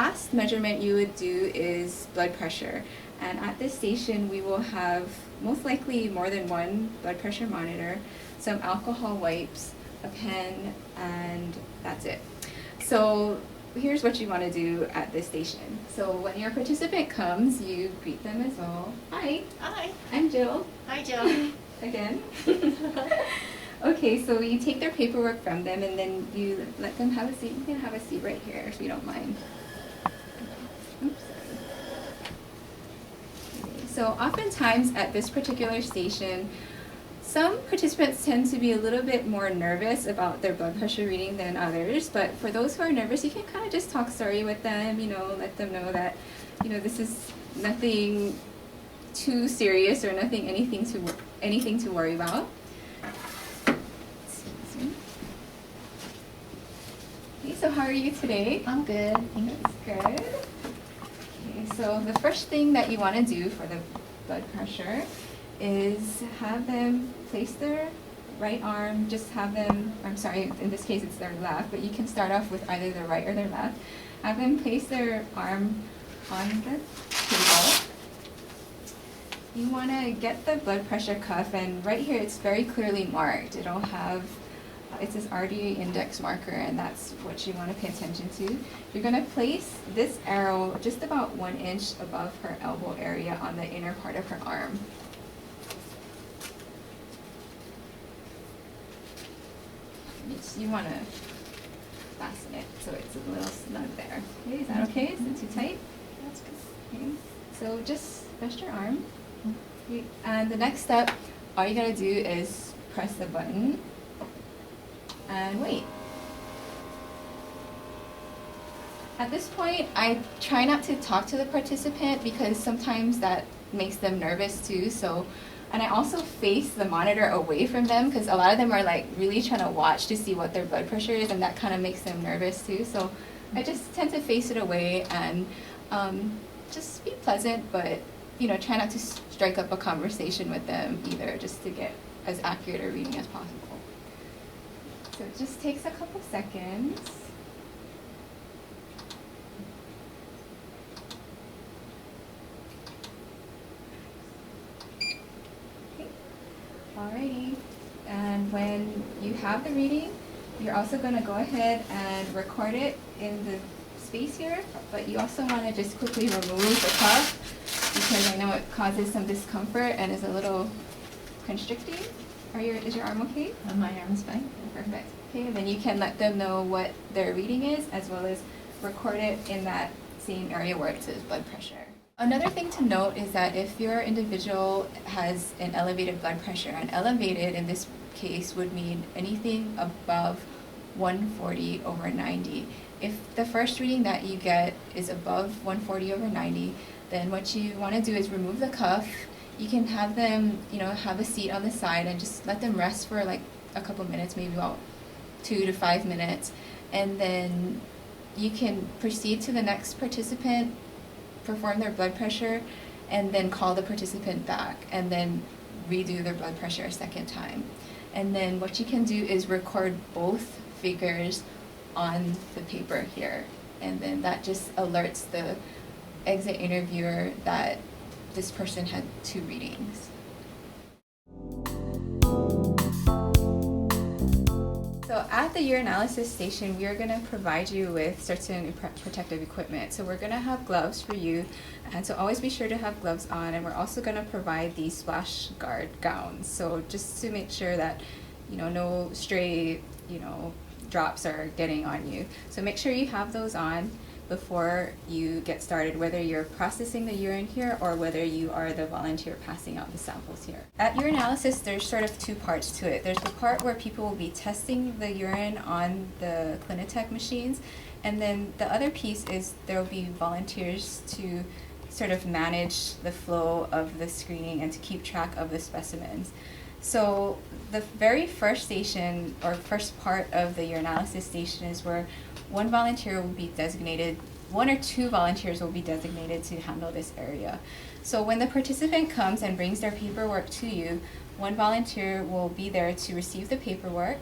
last measurement you would do is blood pressure. And at this station, we will have most likely more than one blood pressure monitor, some alcohol wipes, a pen, and that's it. So here's what you want to do at this station. So when your participant comes, you greet them as well. Hi. Hi. I'm Jill. Hi, Jill. Again. Okay, so you take their paperwork from them and then you let them have a seat. You can have a seat right here if you don't mind. Oops. Okay, so oftentimes at this particular station, some participants tend to be a little bit more nervous about their blood pressure reading than others, but for those who are nervous, you can kind of just talk story with them, let them know that, this is nothing too serious or anything to worry about. Okay, so how are you today? I'm good. Thank you. That's good. Okay, so the first thing that you want to do for the blood pressure is have them place their right arm, in this case it's their left, but you can start off with either their right or their left. Have them place their arm on the table. You want to get the blood pressure cuff, and right here it's very clearly marked. It says artery index marker, and that's what you want to pay attention to. You're going to place this arrow just about 1 inch above her elbow area on the inner part of her arm. You want to fasten it so it's a little snug there. Okay, is that okay? Is it too tight? That's good. Okay, so just rest your arm. Okay. And the next step, all you gotta do is press the button and wait. At this point, I try not to talk to the participant because sometimes that makes them nervous too. And I also face the monitor away from them because a lot of them are like really trying to watch to see what their blood pressure is, and that kind of makes them nervous too. So I just tend to face it away and just be pleasant, but try not to strike up a conversation with them either, just to get as accurate a reading as possible. So it just takes a couple seconds. Alrighty, and when you have the reading, you're also going to go ahead and record it in the space here, but you also want to just quickly remove the cuff because I know it causes some discomfort and is a little constricting. Is your arm okay? My arm's fine. Perfect. Okay, and then you can let them know what their reading is, as well as record it in that same area where it says blood pressure. Another thing to note is that if your individual has an elevated blood pressure, and elevated in this case would mean anything above 140/90. If the first reading that you get is above 140/90, then what you want to do is remove the cuff. You can have them, have a seat on the side and just let them rest for like a couple minutes, maybe about 2 to 5 minutes, and then you can proceed to the next participant, perform their blood pressure, and then call the participant back and then redo their blood pressure a second time. And then what you can do is record both figures on the paper here, and then that just alerts the exit interviewer that this person had 2 readings. So at the urinalysis station, we are going to provide you with certain protective equipment. So we're going to have gloves for you, and so always be sure to have gloves on, and we're also going to provide these splash guard gowns. So just to make sure that no stray drops are getting on you. So make sure you have those on before you get started, whether you're processing the urine here or whether you are the volunteer passing out the samples here. At urinalysis, there's sort of 2 parts to it. There's the part where people will be testing the urine on the Clinitech machines, and then the other piece is there will be volunteers to sort of manage the flow of the screening and to keep track of the specimens. So the very first station, or first part of the urinalysis station, is where one volunteer will be designated, 1 or 2 volunteers will be designated to handle this area. So when the participant comes and brings their paperwork to you, 1 volunteer will be there to receive the paperwork,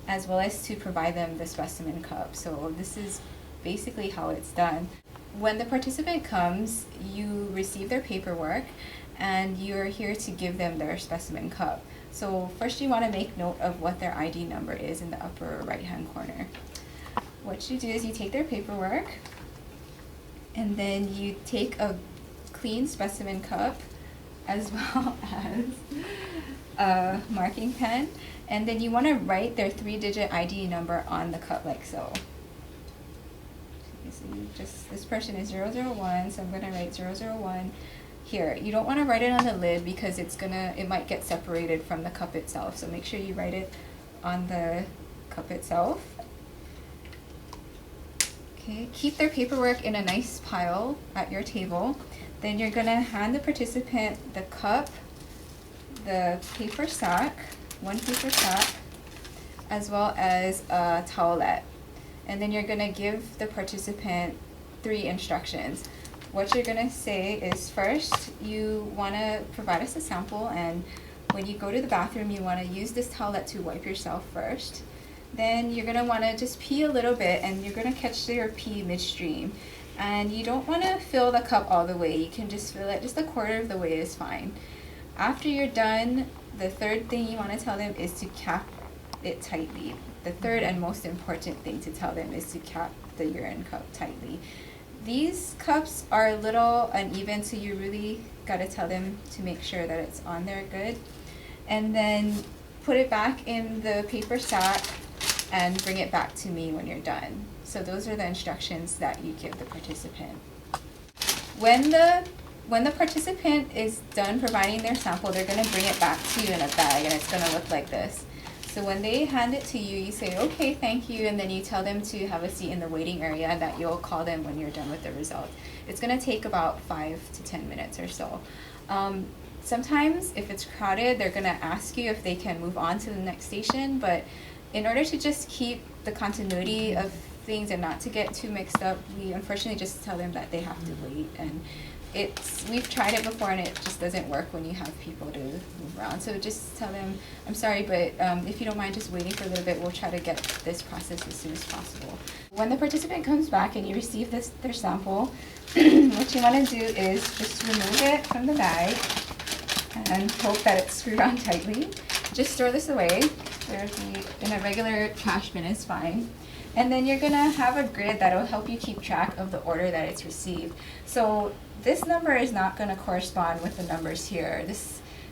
as well as to provide them the specimen cup. So this is basically how it's done. when the participant comes, you receive their paperwork and you're here to give them their specimen cup. So first you want to make note of what their ID number is in the upper right hand corner. What you do is you take their paperwork and then you take a clean specimen cup as well as a marking pen, and then you want to write their 3-digit ID number on the cup like so. So you just, this person is 001, so I'm going to write 001 here. You don't want to write it on the lid because it might get separated from the cup itself, so make sure you write it on the cup itself. Okay, keep their paperwork in a nice pile at your table. Then you're going to hand the participant the cup, the paper sack, one paper sack, as well as a towelette. And then you're going to give the participant 3 instructions. What you're going to say is, first, you want to provide us a sample, and when you go to the bathroom, you want to use this towelette to wipe yourself first. Then you're going to want to just pee a little bit, and you're going to catch your pee midstream. And you don't want to fill the cup all the way. You can just fill it just a quarter of the way is fine. After you're done, the third thing you want to tell them is to cap it tightly. The third and most important thing to tell them is to cap the urine cup tightly. These cups are a little uneven, so you really got to tell them to make sure that it's on there good. And then put it back in the paper sack and bring it back to me when you're done. So those are the instructions that you give the participant. When the participant is done providing their sample, they're going to bring it back to you in a bag, and it's going to look like this. So when they hand it to you, you say, okay, thank you, and then you tell them to have a seat in the waiting area and that you'll call them when you're done with the results. It's going to take about 5 to 10 minutes or so. Sometimes if it's crowded, they're going to ask you if they can move on to the next station, but in order to just keep the continuity of things and not to get too mixed up, we unfortunately just tell them that they have to wait. And we've tried it before and it just doesn't work when you have people to move around. So just tell them, I'm sorry, but if you don't mind just waiting for a little bit, we'll try to get this processed as soon as possible. When the participant comes back and you receive their sample, what you want to do is just remove it from the bag and hope that it's screwed on tightly. Just throw this away. In a regular trash bin is fine. And then you're going to have a grid that will help you keep track of the order that it's received. So this number is not going to correspond with the numbers here,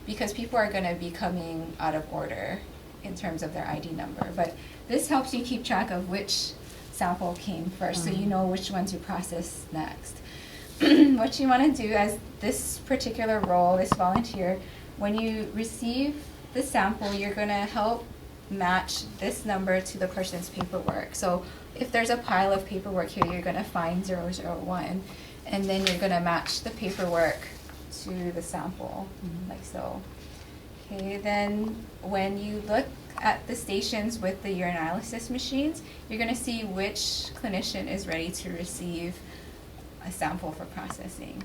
because people are going to be coming out of order in terms of their ID number. But this helps you keep track of which sample came first, so you know which one to process next. What you want to do as this particular role, this volunteer, when you receive the sample, you're going to help match this number to the person's paperwork. So if there's a pile of paperwork here, you're going to find 001, and then you're going to match the paperwork to the sample, like so. Okay, then when you look at the stations with the urinalysis machines, you're going to see which clinician is ready to receive a sample for processing.